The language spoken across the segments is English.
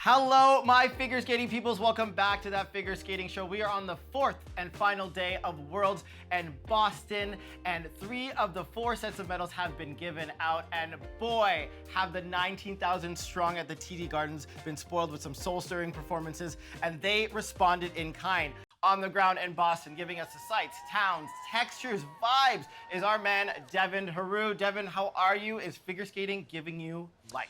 Hello, my figure skating peoples. Welcome back to That Figure Skating Show. We are on the fourth and final day of Worlds in Boston, and 3 of the 4 sets of medals have been given out. And boy, have the 19,000 strong at the TD Gardens been spoiled with some soul-stirring performances, and they responded in kind. On the ground in Boston, giving us the sights, towns, textures, vibes, is our man Devin Heroux. Devin, how are you? Is figure skating giving you life?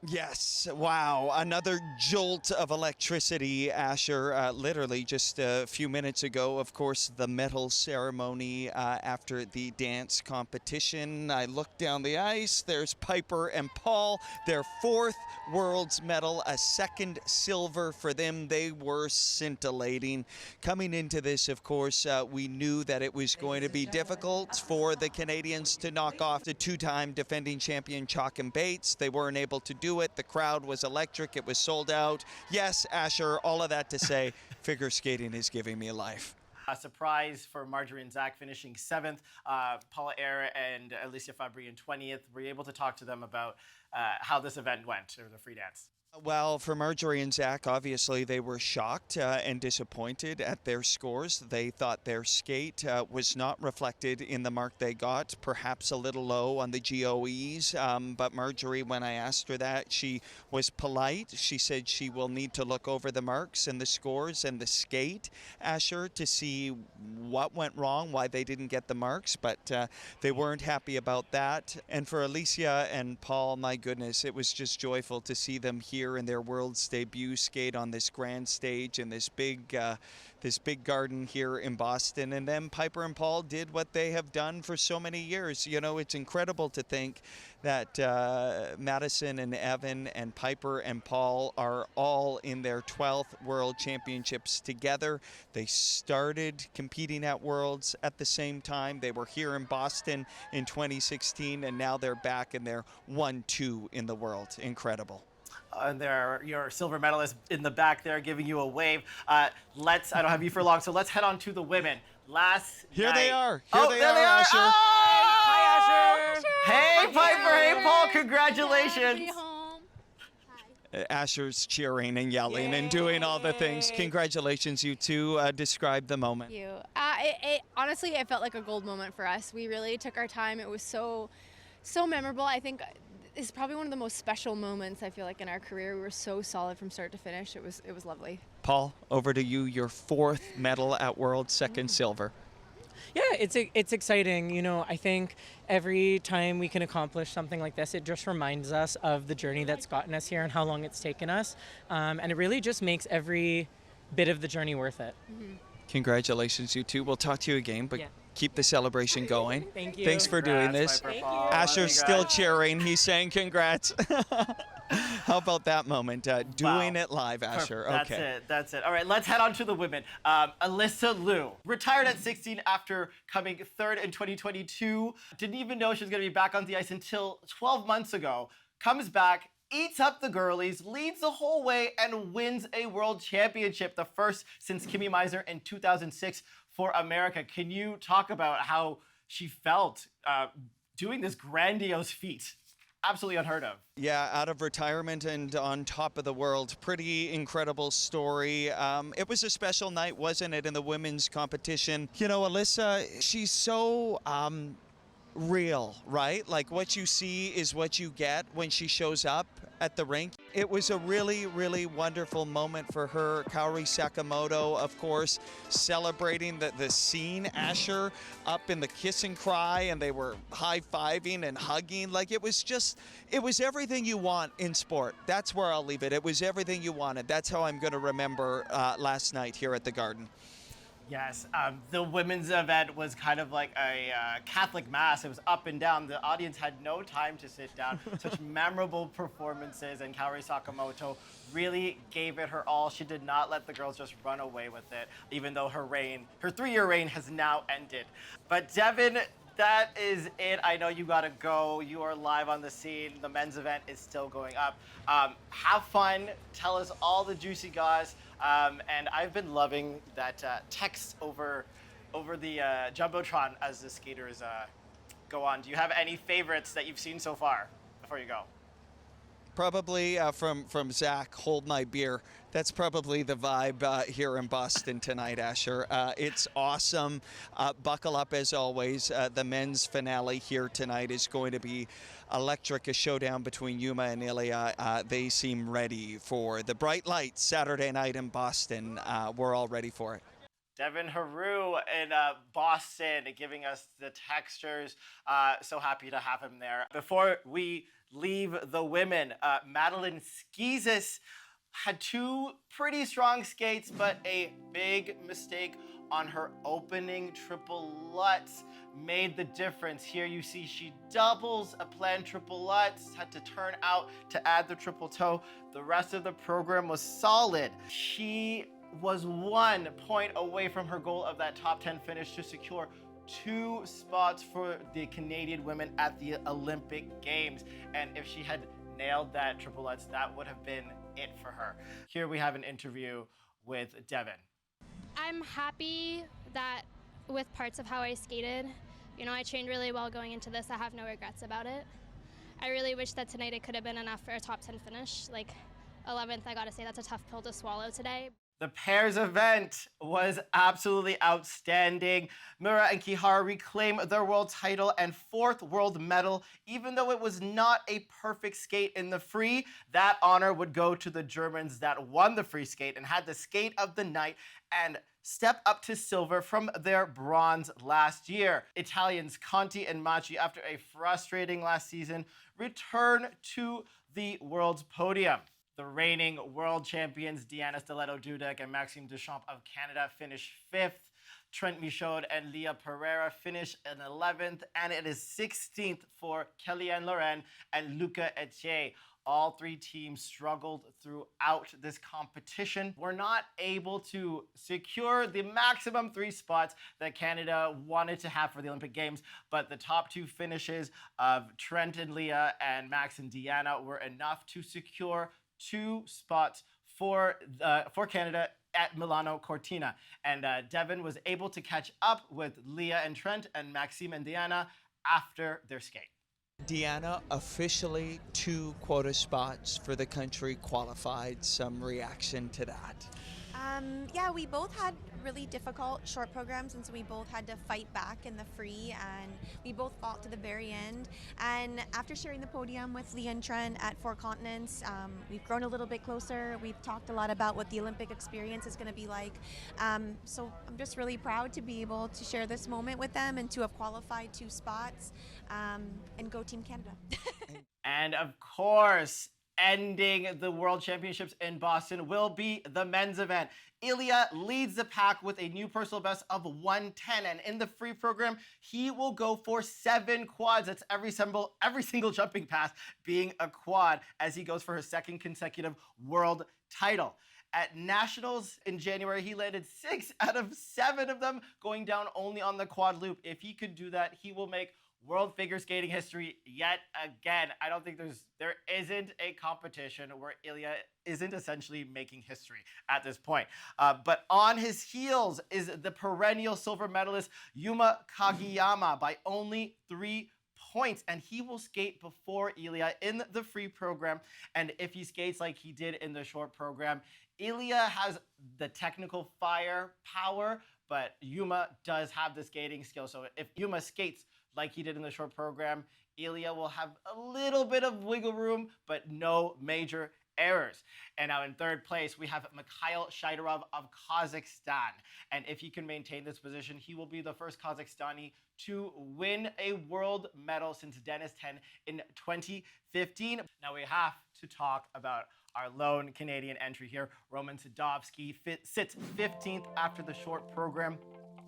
Yes, wow, another jolt of electricity, Asher. Literally just a few minutes ago, of course, the medal ceremony after the dance competition. I looked down the ice, there's Piper and Paul, their 4th World's medal, a 2nd silver for them. They were scintillating. Coming into this, of course, we knew that it was going to be difficult for the Canadians to knock off the 2-time defending champion Chalk and Bates. They weren't able to do it. The crowd was electric. It was sold out. Yes, Asher, all of that to say, figure skating is giving me life. A surprise for Marjorie and Zach finishing 7th. Paula Eyre and Alicia Fabry in 20th. Were you able to talk to them about how this event went, or the free dance? Well, for Marjorie and Zach, obviously they were shocked and disappointed at their scores. They thought their skate was not reflected in the mark they got, perhaps a little low on the GOEs. But Marjorie, when I asked her that, she was polite. She said she will need to look over the marks and the scores and the skate, Asher, to see what went wrong, why they didn't get the marks. But they weren't happy about that. And for Alicia and Paul, my goodness, it was just joyful to see them here in their world's debut skate on this grand stage in this big garden here in Boston. And then Piper and Paul did what they have done for so many years. You know, it's incredible to think that Madison and Evan and Piper and Paul are all in their 12th World Championships together. They started competing at Worlds at the same time. They were here in Boston in 2016, and now they're back and they're 1-2 in the world. Incredible. And there are your silver medalists in the back there giving you a wave. I don't have you for long, so let's head on to the women. Here night. they are. Here they are, Asher. Oh! Hi, Asher. Hey, Piper. Hey, Paul. Congratulations. Asher's cheering and yelling and doing all the things. Congratulations, you two. Describe the moment. Thank you. Honestly, it felt like a gold moment for us. We really took our time. It was so memorable. I think it's probably one of the most special moments, I feel like, in our career. We were so solid from start to finish. It was lovely. Paul, over to you. Your 4th medal at World, 2nd silver. Yeah, it's exciting. You know, I think every time we can accomplish something like this, it just reminds us of the journey that's gotten us here and how long it's taken us. And it really just makes every bit of the journey worth it. Mm-hmm. Congratulations, you two. We'll talk to you again, but keep the celebration going. Thank you. Thanks for doing this. Piper, Thank Paul. you. Asher's still cheering. He's saying congrats. How about that moment? Doing it live, Asher. Perfect. That's it. All right, let's head on to the women. Alyssa Liu retired at 16 after coming 3rd in 2022. Didn't even know she was going to be back on the ice until 12 months ago. Comes back, eats up the girlies, leads the whole way, and wins a world championship, the first since Kimmy Meisner in 2006 for America. Can you talk about how she felt doing this grandiose feat? Absolutely unheard of. Yeah, out of retirement and on top of the world. Pretty incredible story. It was a special night, wasn't it, in the women's competition? You know, Alyssa, she's so real, right? Like, what you see is what you get when she shows up at the rink. It was a really, really wonderful moment for her. Kaori Sakamoto, of course, celebrating the scene, Asher, up in the kiss and cry, and they were high-fiving and hugging. Like, it was everything you want in sport. That's where I'll leave it. It was everything you wanted. That's how I'm going to remember last night here at the Garden. Yes, the women's event was kind of like a Catholic mass. It was up and down. The audience had no time to sit down. Such memorable performances, and Kaori Sakamoto really gave it her all. She did not let the girls just run away with it, even though her 3-year reign has now ended. But Devin, that is it. I know you gotta go. You are live on the scene. The men's event is still going up. Have fun. Tell us all the juicy guys. And I've been loving that text over the Jumbotron as the skaters go on. Do you have any favorites that you've seen so far before you go? probably from Zach, hold my beer. That's probably the vibe here in Boston tonight, Asher. It's awesome. Buckle up as always. The men's finale here tonight is going to be electric, a showdown between Yuma and Ilya. They seem ready for the bright lights Saturday night in Boston. We're all ready for it. Devin Heroux in Boston giving us the textures. So happy to have him there. Before we leave the women, Madeline Skizis had two pretty strong skates, but a big mistake on her opening triple Lutz made the difference. Here you see she doubles a planned triple Lutz, had to turn out to add the triple toe. The rest of the program was solid. She was 1 point away from her goal of that top 10 finish to secure 2 spots for the Canadian women at the Olympic Games. And if she had nailed that triple Lutz, that would have been it for her. Here we have an interview with Devin. I'm happy that with parts of how I skated, I trained really well going into this. I have no regrets about it. I really wish that tonight it could have been enough for a top 10 finish. Like 11th, I gotta say that's a tough pill to swallow today. The pairs event was absolutely outstanding. Mura and Kihara reclaimed their world title and 4th world medal. Even though it was not a perfect skate in the free, that honor would go to the Germans that won the free skate and had the skate of the night and step up to silver from their bronze last year. Italians Conti and Macchi, after a frustrating last season, return to the world's podium. The reigning world champions Diana Stiletto-Dudek and Maxime Deschamps of Canada finish 5th. Trent Michaud and Leah Pereira finish in 11th. And it is 16th for Kellyanne Loren and Luca Etier. All 3 teams struggled throughout this competition. Were not able to secure the maximum 3 spots that Canada wanted to have for the Olympic Games, but the top 2 finishes of Trent and Leah and Max and Deanna were enough to secure 2 spots for Canada at Milano Cortina. And Devin was able to catch up with Leah and Trent and Maxime and Diana after their skate. Deanna, officially 2 quota spots for the country qualified. Some reaction to that? Yeah, we both had really difficult short programs, and so we both had to fight back in the free, and we both fought to the very end. And after sharing the podium with Leah and Trent at 4 Continents, we've grown a little bit closer. We've talked a lot about what the Olympic experience is going to be like. So I'm just really proud to be able to share this moment with them and to have qualified 2 spots, and go Team Canada. And of course, ending the World Championships in Boston will be the men's event. Ilya leads the pack with a new personal best of 110, and in the free program, he will go for 7 quads. That's every single jumping pass being a quad as he goes for his 2nd consecutive world title. At Nationals in January, he landed 6 out of 7 of them, going down only on the quad loop. If he could do that, he will make world figure skating history yet again. I don't think there isn't a competition where Ilya isn't essentially making history at this point. But on his heels is the perennial silver medalist Yuma Kagiyama by only 3 points, and he will skate before Ilya in the free program. And if he skates like he did in the short program, Ilya has the technical firepower, but Yuma does have the skating skill. So if Yuma skates like he did in the short program, Ilya will have a little bit of wiggle room, but no major errors. And now in 3rd place, we have Mikhail Shaidarov of Kazakhstan. And if he can maintain this position, he will be the first Kazakhstani to win a world medal since Dennis 10 in 2015. Now we have to talk about our lone Canadian entry here. Roman Sadovsky sits 15th after the short program.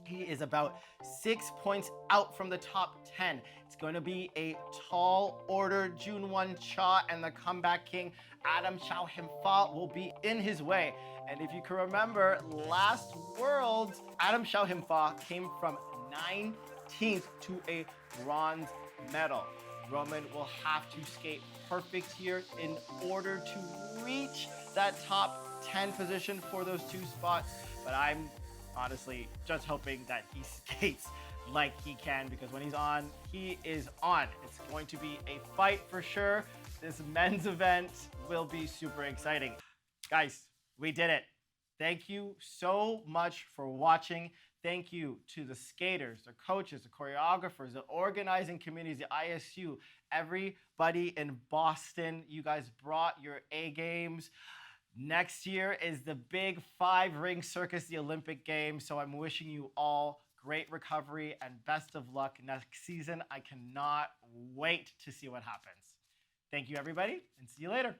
He is about 6 points out from the top 10. It's going to be a tall order. Junwon Cha and the comeback king Adam Chow Him-fa will be in his way. And if you can remember, last Worlds, Adam Chow Him-fa came from 19th to a bronze medal. Roman will have to skate perfect here in order to reach that top 10 position for those 2 spots. But I'm honestly just hoping that he skates like he can, because when he's on, he is on. It's going to be a fight for sure. This men's event will be super exciting. Guys, we did it. Thank you so much for watching. Thank you to the skaters, the coaches, the choreographers, the organizing communities, the ISU, everybody in Boston. You guys brought your A games. Next year is the big 5-ring circus, the Olympic Games. So I'm wishing you all great recovery and best of luck next season. I cannot wait to see what happens. Thank you, everybody, and see you later.